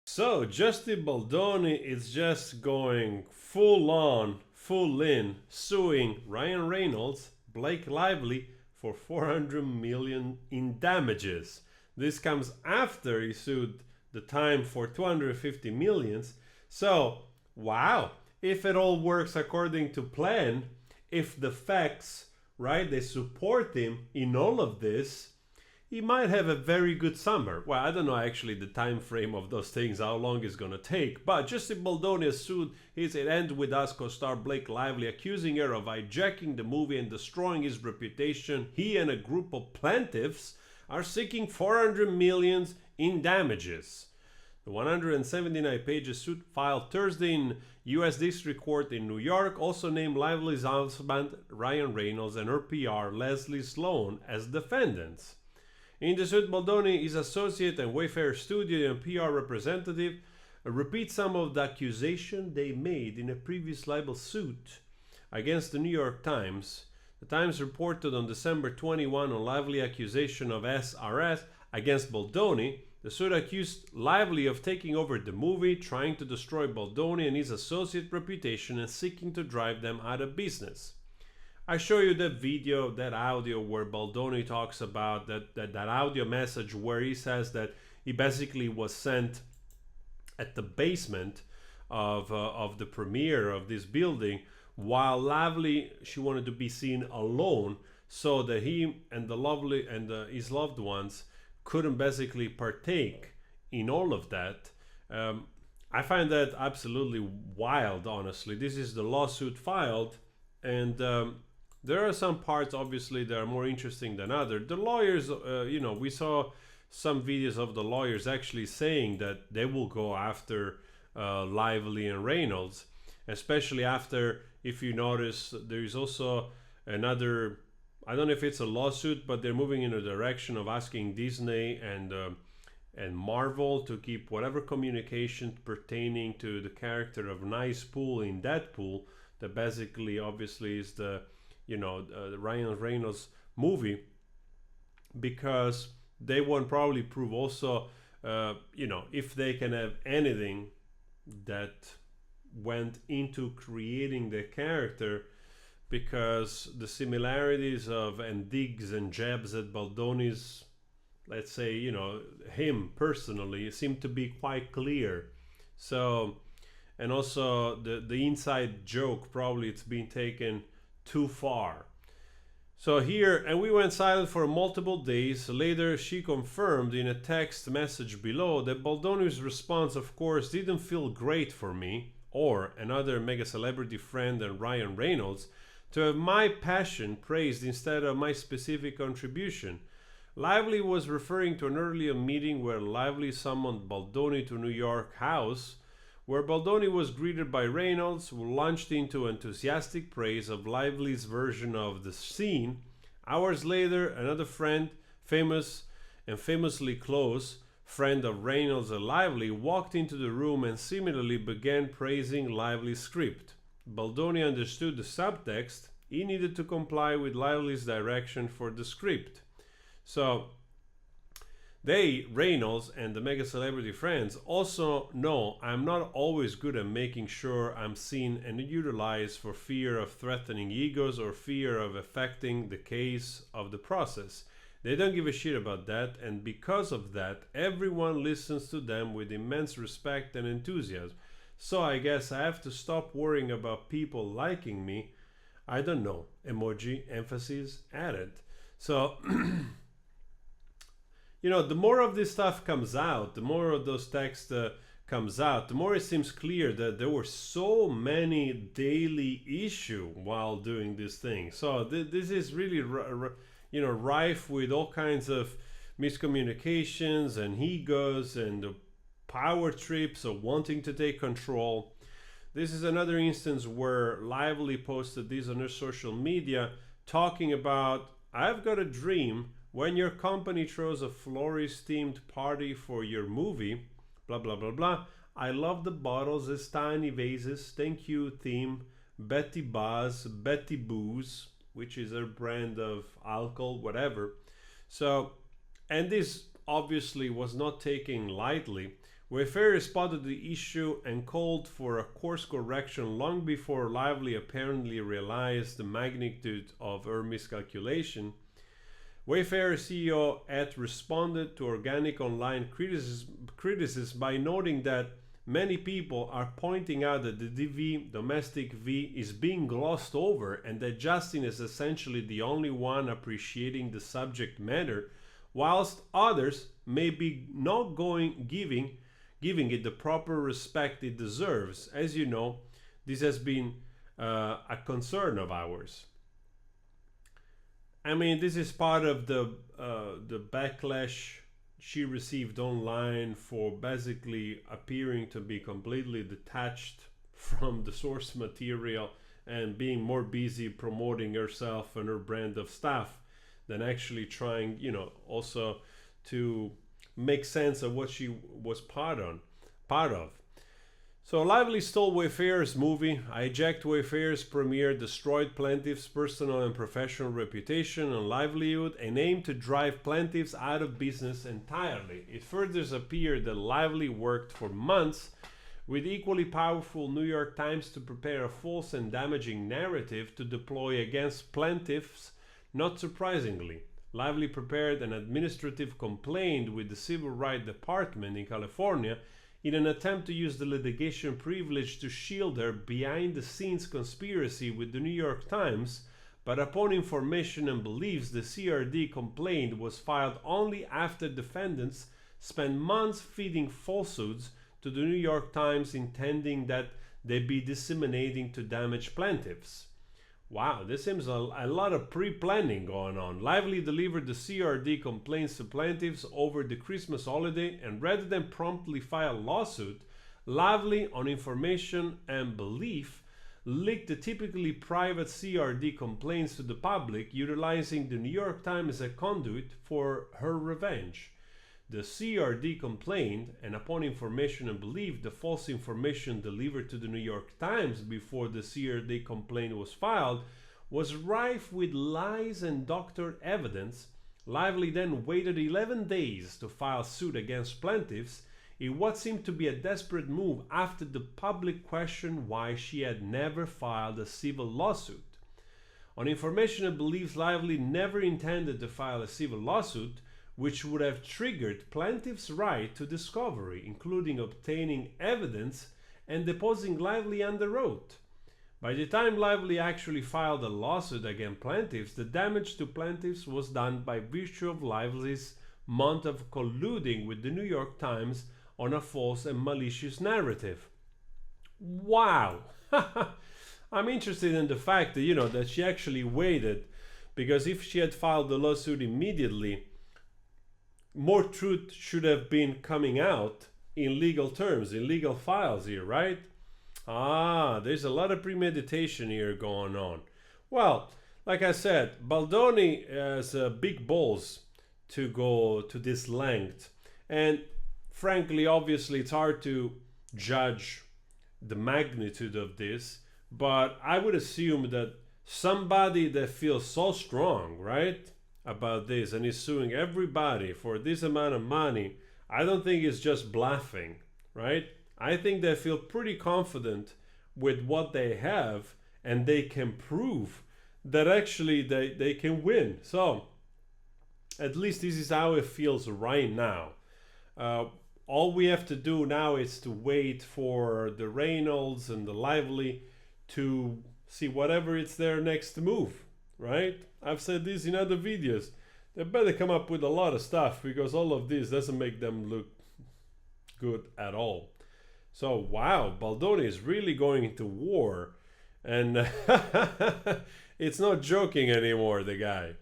So Justin Baldoni is just going full on, full in, suing Ryan Reynolds, Blake Lively for 400 million in damages. This comes after he sued the Time for 250 millions. So, wow, if it all works according to plan, if the facts, right, they support him in all of this, he might have a very good summer. Well, I don't know actually the time frame of those things, how long it's gonna take. But Justin Baldoni has sued his It Ends With Us co-star Blake Lively, accusing her of hijacking the movie and destroying his reputation. He and a group of plaintiffs are seeking 400 millions in damages. The 179 pages suit filed Thursday in U.S. District Court in New York also named Lively's husband Ryan Reynolds and her PR Leslie Sloan as defendants. In the suit, Baldoni, his associate and Wayfair studio and PR representative, repeat some of the accusations they made in a previous libel suit against the New York Times. The Times reported on December 21 on Lively accusation of SRS against Baldoni. The suit accused Lively of taking over the movie, trying to destroy Baldoni and his associate reputation, and seeking to drive them out of business. I show you that video, that audio where Baldoni talks about that audio message where he says that he basically was sent at the basement of the premiere of this building, while Lively, she wanted to be seen alone so that he and the lovely and his loved ones couldn't basically partake in all of that. I find that absolutely wild, honestly. This is the lawsuit filed, and there are some parts, obviously, that are more interesting than others. The lawyers, we saw some videos of the lawyers actually saying that they will go after Lively and Reynolds, especially after, if you notice, there is also another, I don't know if it's a lawsuit, but they're moving in a direction of asking Disney and Marvel to keep whatever communication pertaining to the character of Nice Pool in Deadpool, that basically, obviously, is the Ryan Reynolds movie, because they won't probably prove also, if they can have anything that went into creating the character, because the similarities of and digs and jabs at Baldoni's, let's say, him personally, seem to be quite clear. So, and also the inside joke, probably it's been taken too far. So here, and we went silent for multiple days. Later, she confirmed in a text message below that Baldoni's response, of course, didn't feel great for me or another mega celebrity friend and Ryan Reynolds to have my passion praised instead of my specific contribution. Lively was referring to an earlier meeting where Lively summoned Baldoni to New York house, where Baldoni was greeted by Reynolds, who launched into enthusiastic praise of Lively's version of the scene. Hours later, another friend, famously close friend of Reynolds and Lively, walked into the room and similarly began praising Lively's script. Baldoni understood the subtext. He needed to comply with Lively's direction for the script. So, they, Reynolds and the mega celebrity friends, also know I'm not always good at making sure I'm seen and utilized for fear of threatening egos or fear of affecting the case of the process. They don't give a shit about that, and because of that, everyone listens to them with immense respect and enthusiasm. So I guess I have to stop worrying about people liking me. I don't know. Emoji, emphasis added. So the more of this stuff comes out, the more of those texts comes out, the more it seems clear that there were so many daily issues while doing this thing. So this is really, rife with all kinds of miscommunications and egos and the power trips of wanting to take control. This is another instance where Lively posted this on her social media, talking about, I've got a dream. When your company throws a florist-themed party for your movie, blah, blah, blah, blah. I love the bottles as tiny vases. Thank you, theme. Betty Buzz, Betty Booze, which is her brand of alcohol, whatever. So, and this obviously was not taken lightly, Wayfair spotted the issue and called for a course correction long before Lively apparently realized the magnitude of her miscalculation. Wayfair CEO had responded to organic online criticism by noting that many people are pointing out that the DV, domestic V, is being glossed over and that Justin is essentially the only one appreciating the subject matter, whilst others may be not giving it the proper respect it deserves. As you know, this has been a concern of ours. I mean, this is part of the backlash she received online for basically appearing to be completely detached from the source material and being more busy promoting herself and her brand of stuff than actually trying, also to make sense of what she was part of. So Lively stole Wayfair's movie, hijacked Wayfair's premiere, destroyed plaintiffs' personal and professional reputation and livelihood, and aimed to drive plaintiffs out of business entirely. It further appeared that Lively worked for months with equally powerful New York Times to prepare a false and damaging narrative to deploy against plaintiffs. Not surprisingly, Lively prepared an administrative complaint with the Civil Rights Department in California in an attempt to use the litigation privilege to shield her behind-the-scenes conspiracy with the New York Times, but upon information and beliefs, the CRD complaint was filed only after defendants spent months feeding falsehoods to the New York Times, intending that they be disseminating to damage plaintiffs. Wow, this seems a lot of pre-planning going on. Lively delivered the CRD complaints to plaintiffs over the Christmas holiday, and rather than promptly file a lawsuit, Lively, on information and belief, leaked the typically private CRD complaints to the public, utilizing the New York Times as a conduit for her revenge. The CRD complaint, and upon information and belief, the false information delivered to the New York Times before the CRD complaint was filed, was rife with lies and doctored evidence. Lively then waited 11 days to file suit against plaintiffs in what seemed to be a desperate move after the public questioned why she had never filed a civil lawsuit. On information and beliefs, Lively never intended to file a civil lawsuit, which would have triggered plaintiffs' right to discovery, including obtaining evidence and deposing Lively under oath. By the time Lively actually filed a lawsuit against plaintiffs, the damage to plaintiffs was done by virtue of Lively's month of colluding with the New York Times on a false and malicious narrative. Wow! I'm interested in the fact that, that she actually waited, because if she had filed the lawsuit immediately, more truth should have been coming out in legal terms, in legal files here, right? There's a lot of premeditation here going on. Well, like I said, Baldoni has big balls to go to this length. And frankly, obviously, it's hard to judge the magnitude of this, but I would assume that somebody that feels so strong, right, about this and is suing everybody for this amount of money, I don't think it's just bluffing, right? I think they feel pretty confident with what they have and they can prove that actually they can win. So at least this is how it feels right now. All we have to do now is to wait for the Reynolds and the Lively to see whatever it's their next move, right? I've said this in other videos. They better come up with a lot of stuff, because all of this doesn't make them look good at all. So, wow, Baldoni is really going into war. And it's not joking anymore, the guy.